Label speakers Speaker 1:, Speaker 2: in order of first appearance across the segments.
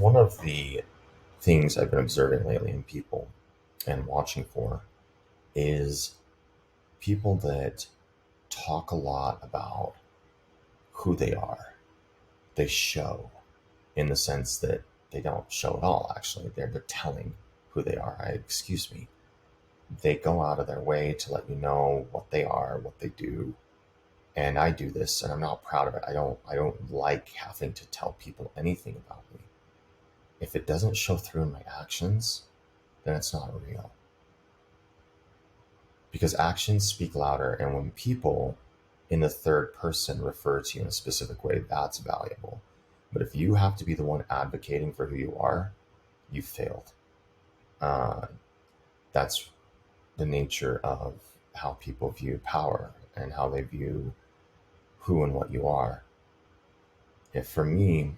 Speaker 1: One of the things I've been observing lately in people and watching for is people that talk a lot about who they are. They show in the sense that they don't show at all, actually. They're telling who they are. Excuse me. They go out of their way to let you know what they are, what they do. And I do this and I'm not proud of it. I don't like having to tell people anything about me. If it doesn't show through in my actions, then it's not real. Because actions speak louder, and when people in the third person refer to you in a specific way, that's valuable. But if you have to be the one advocating for who you are, you failed. Uh, that's the nature of how people view power and how they view who and what you are. If for me,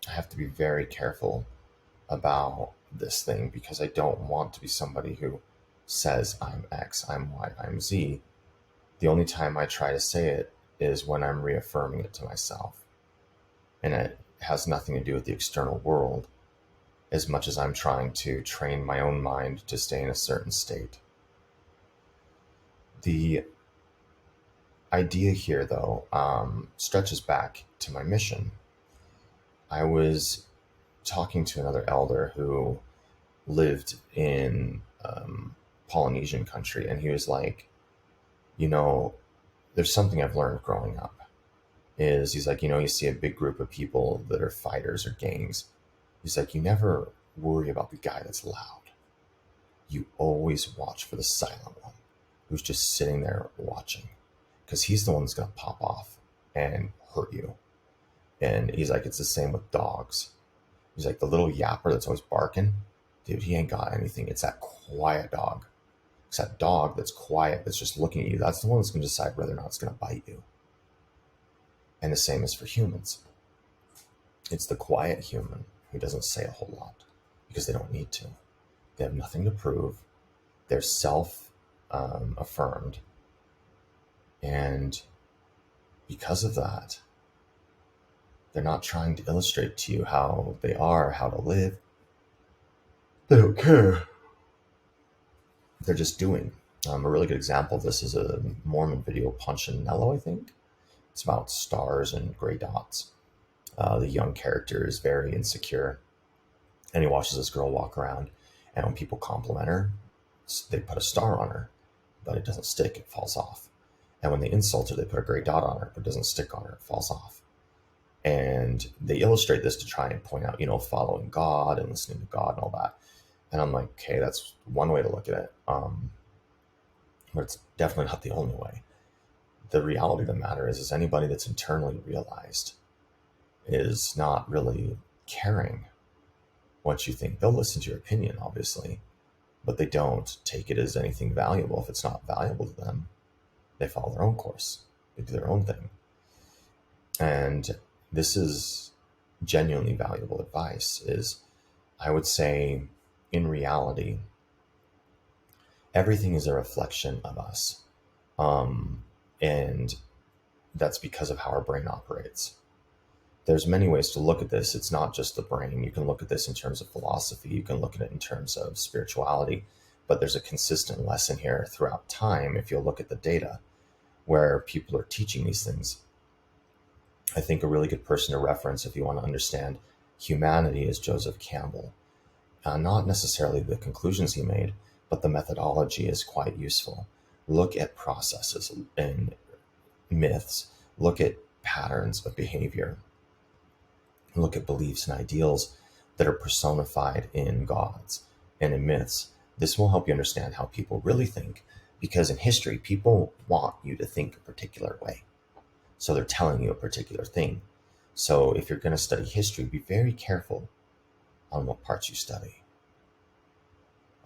Speaker 1: I have to be very careful about this thing because I don't want to be somebody who says I'm X, I'm Y, I'm Z. The only time I try to say it is when I'm reaffirming it to myself. And it has nothing to do with the external world as much as I'm trying to train my own mind to stay in a certain state. The idea here, though, stretches back to my mission. I was talking to another elder who lived in Polynesian country, and he was like, you know, there's something I've learned growing up is he's like, you see a big group of people that are fighters or gangs. He's like, you never worry about the guy that's loud. You always watch for the silent one who's just sitting there watching because he's the one that's going to pop off and hurt you. And he's like, it's the same with dogs. He's like, the little yapper that's always barking, dude, he ain't got anything. It's that quiet dog. It's that dog that's quiet, that's just looking at you. That's the one that's going to decide whether or not it's going to bite you. And the same is for humans. It's the quiet human who doesn't say a whole lot because they don't need to. They have nothing to prove. They're self affirmed. And because of that, they're not trying to illustrate to you how they are, how to live. They don't care. They're just doing. A really good example of this is a Mormon video, Punch and Nello, I think. It's about stars and gray dots. The young character is very insecure, and he watches this girl walk around, and when people compliment her, they put a star on her, but it doesn't stick, it falls off. And when they insult her, they put a gray dot on her, but it doesn't stick on her, it falls off. And they illustrate this to try and point out, following God and listening to God and all that. And I'm like, okay, that's one way to look at it. But it's definitely not the only way. The reality of the matter is anybody that's internally realized is not really caring what you think. They'll listen to your opinion, obviously, but they don't take it as anything valuable. If it's not valuable to them, they follow their own course. They do their own thing. And this is genuinely valuable advice is, I would say, in reality, everything is a reflection of us. And that's because of how our brain operates. There's many ways to look at this. It's not just the brain. You can look at this in terms of philosophy. You can look at it in terms of spirituality. But there's a consistent lesson here throughout time, if you'll look at the data, where people are teaching these things. I think a really good person to reference if you want to understand humanity is Joseph Campbell. Not necessarily the conclusions he made, but the methodology is quite useful. Look at processes and myths. Look at patterns of behavior. Look at beliefs and ideals that are personified in gods and in myths. This will help you understand how people really think, because in history, people want you to think a particular way. So they're telling you a particular thing. So if you're going to study history, be very careful on what parts you study.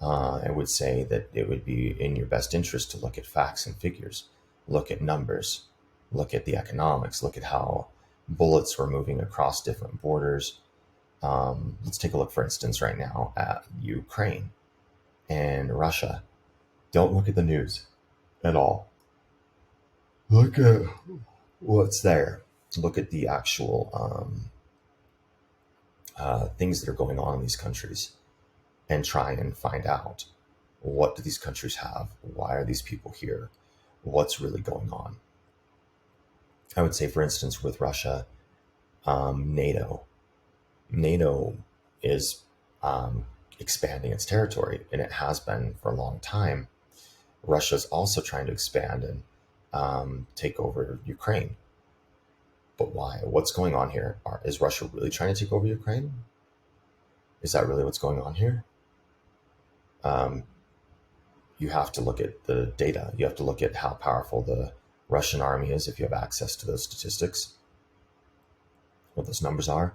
Speaker 1: I would say that it would be in your best interest to look at facts and figures, look at numbers, look at the economics, look at how bullets were moving across different borders. Let's take a look, for instance, right now at Ukraine and Russia. Don't look at the news at all. Look at what's there. Look at the actual things that are going on in these countries and try and find out, what do these countries have? Why are these people here? What's really going on? I would say, for instance, with Russia, NATO. NATO is expanding its territory, and it has been for a long time. Russia's also trying to expand and take over Ukraine. But why? What's going on here? Is Russia really trying to take over Ukraine? Is that really what's going on here? You have to look at the data. You have to look at how powerful the Russian army is if you have access to those statistics, what those numbers are,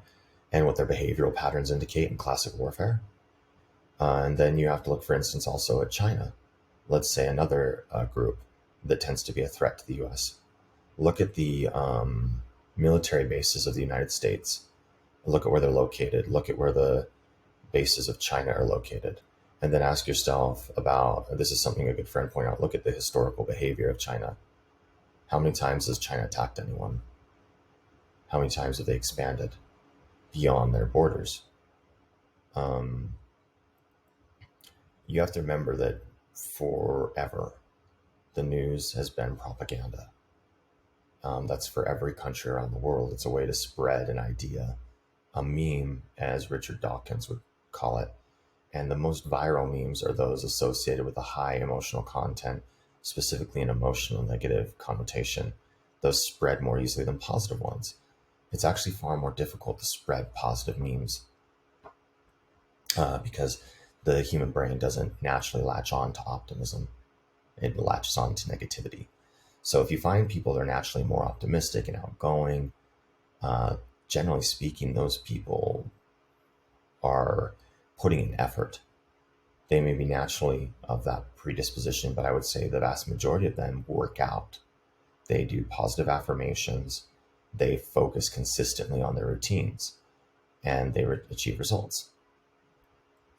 Speaker 1: and what their behavioral patterns indicate in classic warfare. And then you have to look, for instance, also at China. Let's say another group that tends to be a threat to the US. Look at the military bases of the United States. Look at where they're located. Look at where the bases of China are located. And then ask yourself about, this is something a good friend pointed out, look at the historical behavior of China. How many times has China attacked anyone? How many times have they expanded beyond their borders? You have to remember that forever, the news has been propaganda. That's for every country around the world. It's a way to spread an idea, a meme, as Richard Dawkins would call it. And the most viral memes are those associated with a high emotional content, specifically an emotional negative connotation. Those spread more easily than positive ones. It's actually far more difficult to spread positive memes because the human brain doesn't naturally latch on to optimism. It latches on to negativity. So if you find people that are naturally more optimistic and outgoing, generally speaking, those people are putting in effort. They may be naturally of that predisposition, but I would say the vast majority of them work out. They do positive affirmations. They focus consistently on their routines, and they achieve results.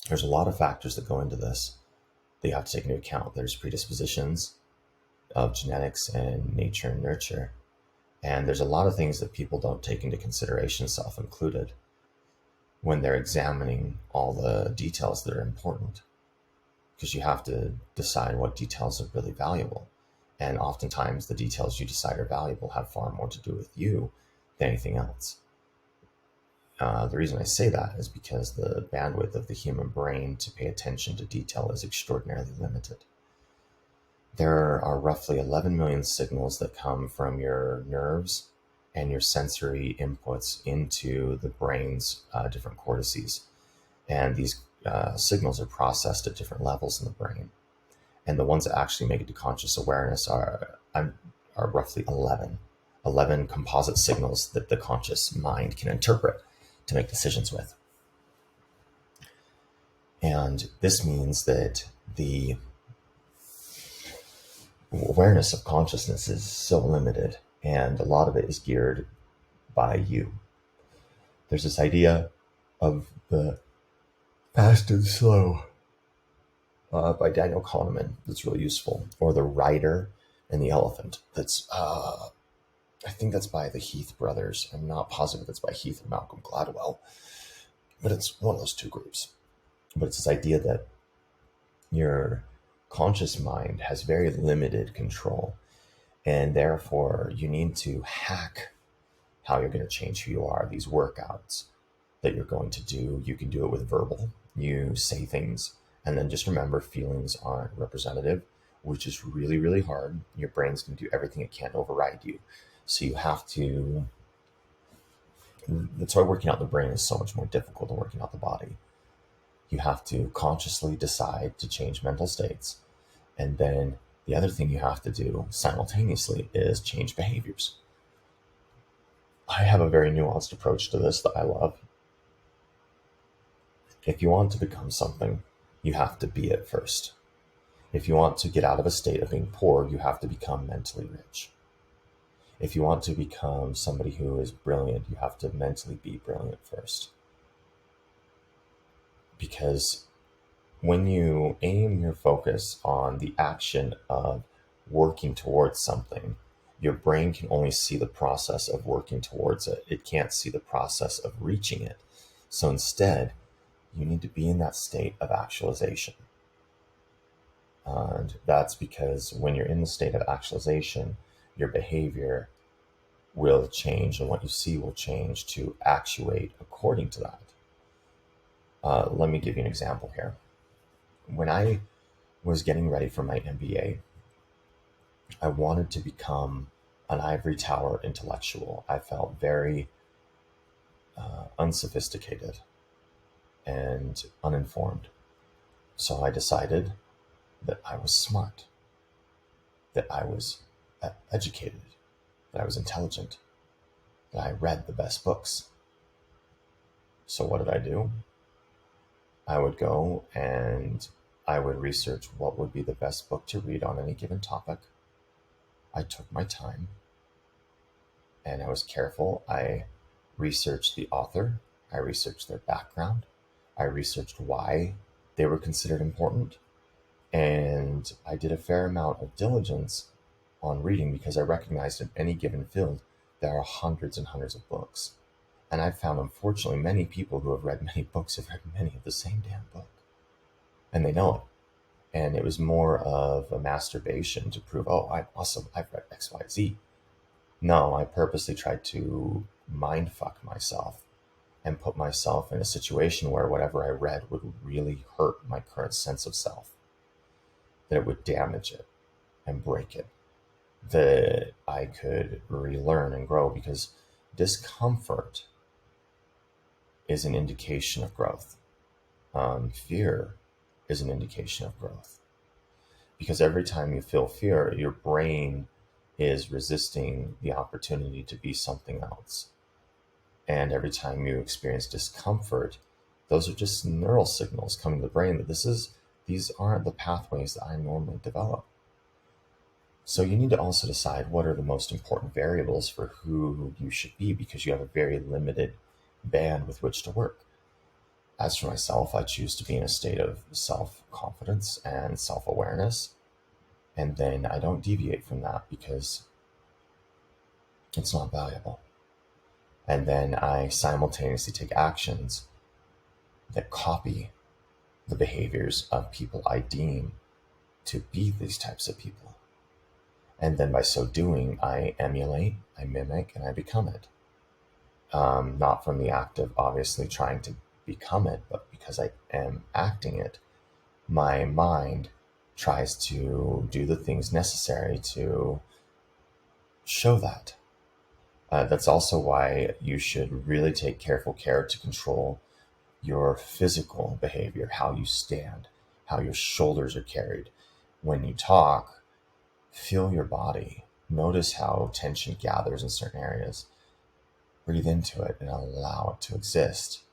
Speaker 1: There's a lot of factors that go into this that you have to take into account. There's predispositions of genetics and nature and nurture. And there's a lot of things that people don't take into consideration, self included, when they're examining all the details that are important. Because you have to decide what details are really valuable. And oftentimes the details you decide are valuable have far more to do with you than anything else. The reason I say that is because the bandwidth of the human brain to pay attention to detail is extraordinarily limited. There are roughly 11 million signals that come from your nerves and your sensory inputs into the brain's different cortices. And these signals are processed at different levels in the brain. And the ones that actually make it to conscious awareness are roughly 11 composite signals that the conscious mind can interpret to make decisions with. And this means that the awareness of consciousness is so limited, and a lot of it is geared by you. There's this idea of the fast and slow by Daniel Kahneman that's really useful, or the rider and the elephant. That's I think that's by the Heath brothers. I'm not positive that's by Heath and Malcolm Gladwell, but it's one of those two groups. But it's this idea that your conscious mind has very limited control, and therefore you need to hack how you're going to change who you are. These workouts that you're going to do, you can do it with verbal. You say things, and then just remember, feelings aren't representative, which is really, really hard. Your brain's going to do everything it can to override you. So you have to, that's why working out the brain is so much more difficult than working out the body. You have to consciously decide to change mental states. And then the other thing you have to do simultaneously is change behaviors. I have a very nuanced approach to this that I love. If you want to become something, you have to be it first. If you want to get out of a state of being poor, you have to become mentally rich. If you want to become somebody who is brilliant, you have to mentally be brilliant first. Because when you aim your focus on the action of working towards something, your brain can only see the process of working towards it. It can't see the process of reaching it. So instead, you need to be in that state of actualization. And that's because when you're in the state of actualization, your behavior will change and what you see will change to actuate according to that. Let me give you an example here. When I was getting ready for my MBA, I wanted to become an ivory tower intellectual. I felt very unsophisticated and uninformed. So I decided that I was smart, that I was educated, that I was intelligent, that I read the best books. So what did I do? I would go and I would research what would be the best book to read on any given topic. I took my time and I was careful. I researched the author, I researched their background, I researched why they were considered important, and I did a fair amount of diligence on reading because I recognized in any given field there are hundreds and hundreds of books. And I've found, unfortunately, many people who have read many books have read many of the same damn book. And they know it. And it was more of a masturbation to prove, oh, I'm awesome, I've read X, Y, Z. No, I purposely tried to mind fuck myself and put myself in a situation where whatever I read would really hurt my current sense of self, that it would damage it and break it, that I could relearn and grow, because discomfort is an indication of growth. Fear is an indication of growth, because every time you feel fear, your brain is resisting the opportunity to be something else. And every time you experience discomfort, those are just neural signals coming to the brain that these aren't the pathways that I normally develop. So you need to also decide what are the most important variables for who you should be, because you have a very limited band with which to work. As for myself, I choose to be in a state of self-confidence and self-awareness, and then I don't deviate from that because it's not valuable. And then I simultaneously take actions that copy the behaviors of people I deem to be these types of people. And then by so doing, I emulate, I mimic, and I become it. Not from the act of obviously trying to become it, but because I am acting it, my mind tries to do the things necessary to show that. That's also why you should really take careful care to control your physical behavior, how you stand, how your shoulders are carried. When you talk, feel your body. Notice how tension gathers in certain areas. Breathe into it and allow it to exist.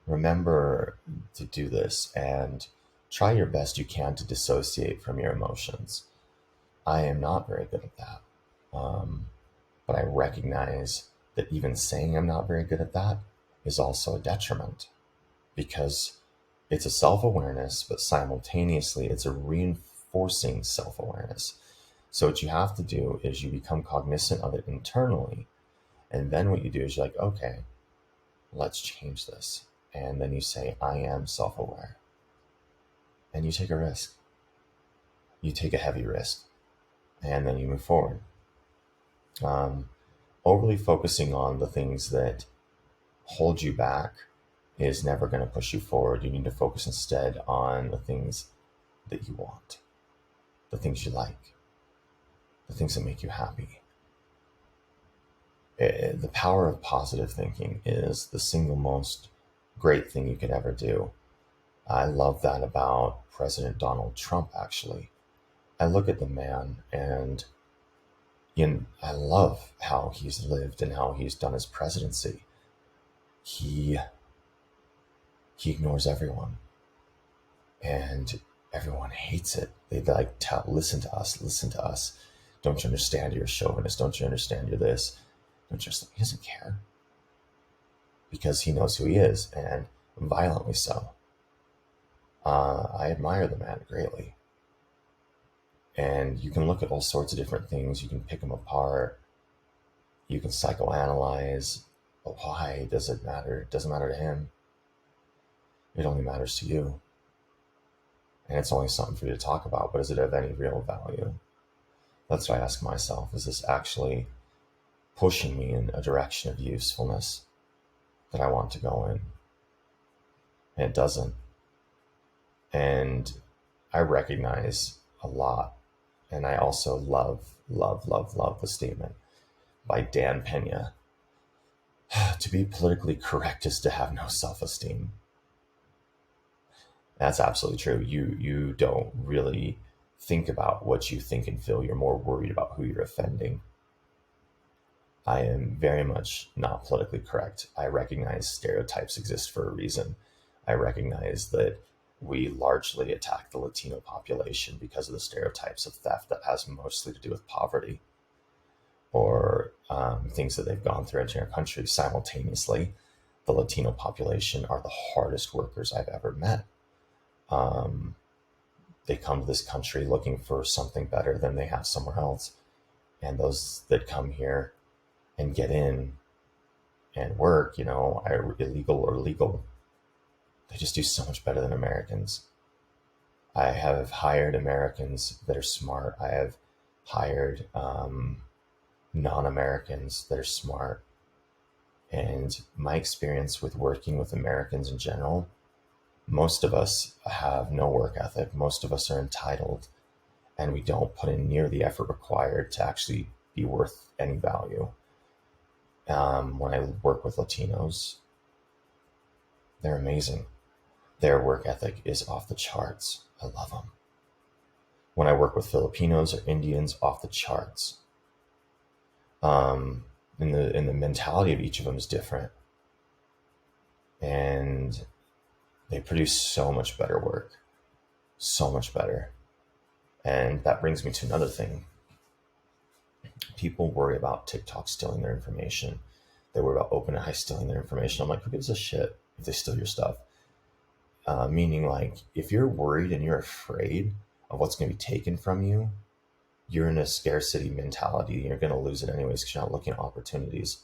Speaker 1: Remember to do this and try your best you can to dissociate from your emotions. I am not very good at that. But I recognize that even saying I'm not very good at that is also a detriment, because it's a self-awareness, but simultaneously it's a reinforcing self-awareness. So what you have to do is you become cognizant of it internally. And then what you do is you're like, okay, let's change this. And then you say, I am self-aware. And you take a risk. You take a heavy risk. And then you move forward. Overly focusing on the things that hold you back is never going to push you forward. You need to focus instead on the things that you want, the things you like, the things that make you happy. The power of positive thinking is the single most great thing you could ever do. I love that about President Donald Trump, actually. I look at the man and I love how he's lived and how he's done his presidency. He ignores everyone, and everyone hates it. They like listen to us. Don't you understand you're a chauvinist? Don't you understand you're this? Don't you understand? He doesn't care, because he knows who he is, and violently so. I admire the man greatly. And you can look at all sorts of different things. You can pick them apart. You can psychoanalyze. But why does it matter? It doesn't matter to him. It only matters to you. And it's only something for you to talk about, but is it of any real value? That's what I ask myself. Is this actually pushing me in a direction of usefulness that I want to go in? And it doesn't. And I recognize a lot. And I also love the statement by Dan Pena. To be politically correct is to have no self-esteem. That's absolutely true. You don't really think about what you think and feel. You're more worried about who you're offending. I am very much not politically correct. I recognize stereotypes exist for a reason. I recognize that we largely attack the Latino population because of the stereotypes of theft that has mostly to do with poverty or things that they've gone through in our country. Simultaneously, the Latino population are the hardest workers I've ever met. They come to this country looking for something better than they have somewhere else. And those that come here and get in and work, are illegal or legal, they just do so much better than Americans. I have hired Americans that are smart. I have hired non-Americans that are smart. And my experience with working with Americans in general, most of us have no work ethic. Most of us are entitled, and we don't put in near the effort required to actually be worth any value. When I work with Latinos, they're amazing. Their work ethic is off the charts. I love them. When I work with Filipinos or Indians, off the charts. And the mentality of each of them is different. And they produce so much better work. So much better. And that brings me to another thing. People worry about TikTok stealing their information. They worry about OpenAI stealing their information. I'm like, who gives a shit if they steal your stuff? Meaning, like, if you're worried and you're afraid of what's going to be taken from you, you're in a scarcity mentality. You're going to lose it anyways because you're not looking at opportunities.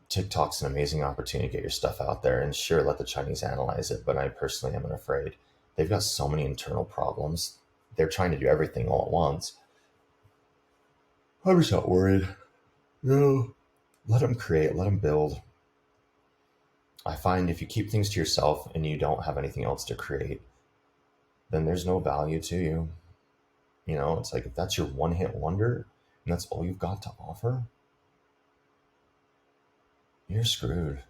Speaker 1: TikTok's an amazing opportunity to get your stuff out there. And sure, let the Chinese analyze it, but I personally am afraid. They've got so many internal problems. They're trying to do everything all at once. I'm just not worried. No, let them create, let them build. I find if you keep things to yourself and you don't have anything else to create, then there's no value to you. It's like if that's your one-hit wonder and that's all you've got to offer, you're screwed.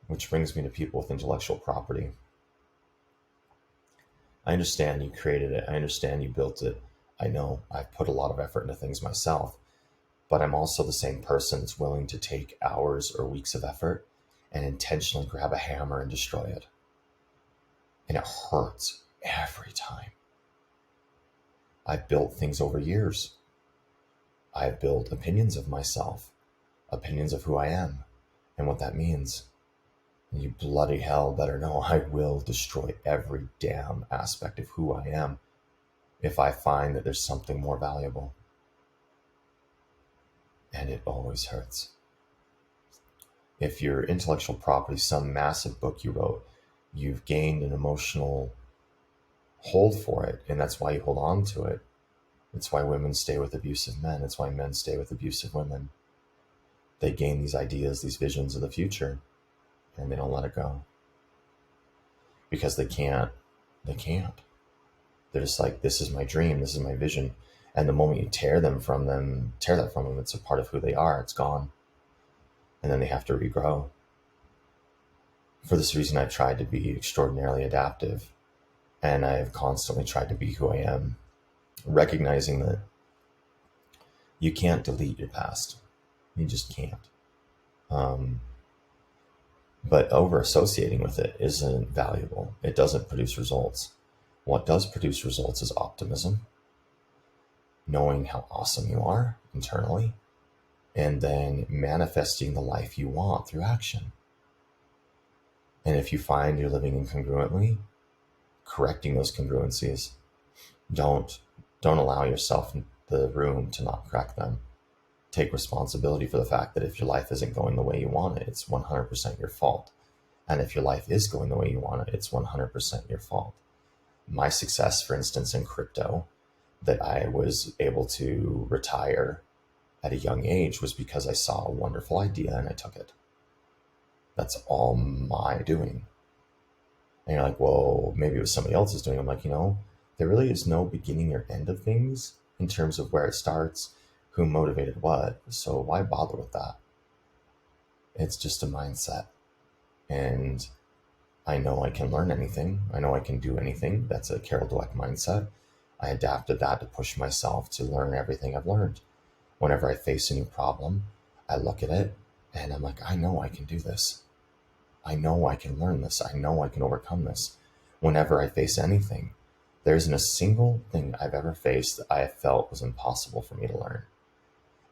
Speaker 1: Which brings me to people with intellectual property. I understand you created it. I understand you built it. I know I've put a lot of effort into things myself, but I'm also the same person that's willing to take hours or weeks of effort and intentionally grab a hammer and destroy it. And it hurts every time. I've built things over years. I've built opinions of myself, opinions of who I am and what that means. And you bloody hell better know I will destroy every damn aspect of who I am if I find that there's something more valuable. And it always hurts. If your intellectual property, some massive book you wrote, you've gained an emotional hold for it, and that's why you hold on to it. It's why women stay with abusive men. It's why men stay with abusive women. They gain these ideas, these visions of the future, and they don't let it go. Because they can't. They can't. They're just like, this is my dream, this is my vision. And the moment you tear that from them, it's a part of who they are, it's gone. And then they have to regrow. For this reason, I've tried to be extraordinarily adaptive. And I've constantly tried to be who I am, recognizing that you can't delete your past. You just can't. But over associating with it isn't valuable. It doesn't produce results. What does produce results is optimism, knowing how awesome you are internally, and then manifesting the life you want through action. And if you find you're living incongruently, correcting those congruencies. Don't allow yourself the room to not correct them. Take responsibility for the fact that if your life isn't going the way you want it, it's 100% your fault. And if your life is going the way you want it, it's 100% your fault. My success, for instance, in crypto, that I was able to retire at a young age was because I saw a wonderful idea and I took it. That's all my doing. And you're like, well, maybe it was somebody else's doing. I'm like, there really is no beginning or end of things in terms of where it starts, who motivated what. So why bother with that? It's just a mindset. And I know I can learn anything. I know I can do anything. That's a Carol Dweck mindset. I adapted that to push myself to learn everything I've learned. Whenever I face a new problem, I look at it and I'm like, I know I can do this. I know I can learn this. I know I can overcome this. Whenever I face anything, there isn't a single thing I've ever faced that I felt was impossible for me to learn.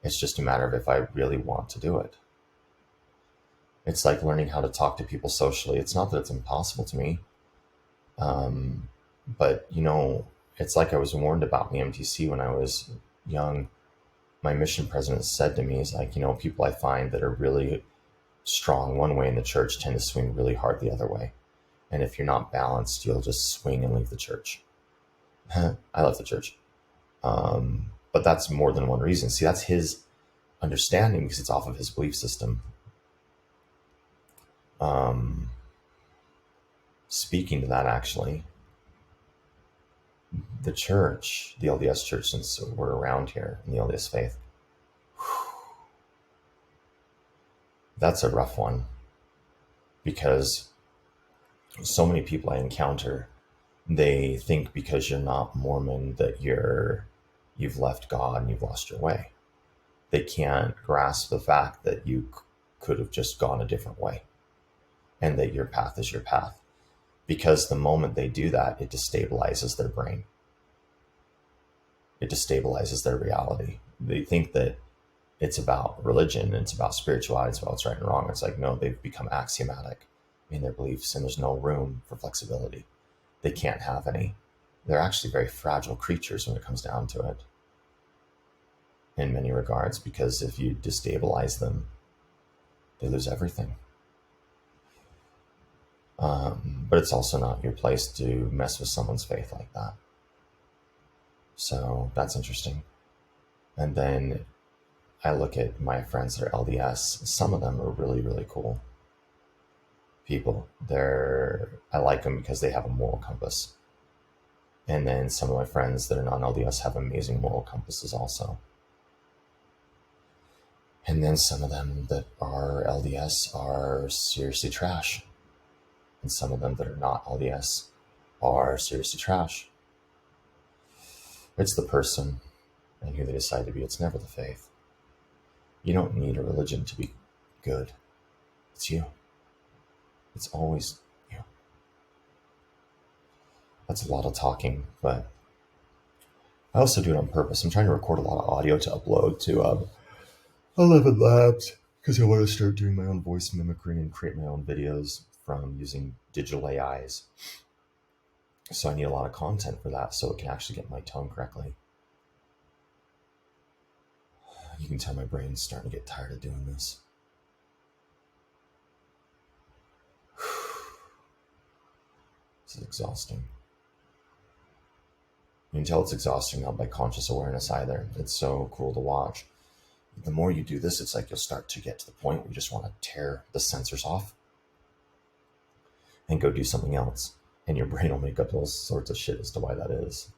Speaker 1: It's just a matter of if I really want to do it. It's like learning how to talk to people socially. It's not that it's impossible to me. But it's like I was warned about in the MTC when I was young. My mission president said to me, is like, people I find that are really strong one way in the church tend to swing really hard the other way. And if you're not balanced, you'll just swing and leave the church. I love the church. But that's more than one reason. See, that's his understanding because it's off of his belief system. Speaking to that, actually, the church, the LDS church, since we're around here in the LDS faith, that's a rough one because so many people I encounter, they think because you're not Mormon that you've left God and you've lost your way. They can't grasp the fact that you could have just gone a different way and that your path is your path. Because the moment they do that, it destabilizes their brain. It destabilizes their reality. They think that it's about religion, it's about spirituality, it's about what's right and wrong. It's like, no, they've become axiomatic in their beliefs and there's no room for flexibility. They can't have any. They're actually very fragile creatures when it comes down to it in many regards, because if you destabilize them, they lose everything. But it's also not your place to mess with someone's faith like that. So that's interesting. And then I look at my friends that are LDS. Some of them are really, really cool people. I like them because they have a moral compass. And then some of my friends that are non-LDS have amazing moral compasses also. And then some of them that are LDS are seriously trash. And some of them that are not LDS are seriously trash. It's the person and who they decide to be. It's never the faith. You don't need a religion to be good. It's you. It's always you. That's a lot of talking, but I also do it on purpose. I'm trying to record a lot of audio to upload to 11 Labs because I want to start doing my own voice mimicry and create my own videos from using digital AIs. So I need a lot of content for that so it can actually get my tone correctly. You can tell my brain's starting to get tired of doing this. This is exhausting. You can tell it's exhausting not by conscious awareness either. It's so cool to watch. The more you do this, it's like you'll start to get to the point where you just want to tear the sensors off and go do something else. And your brain will make up all sorts of shit as to why that is.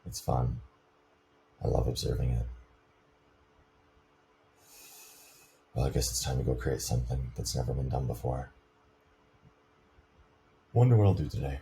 Speaker 1: It's fun. I love observing it. Well, I guess it's time to go create something that's never been done before. Wonder what I'll do today.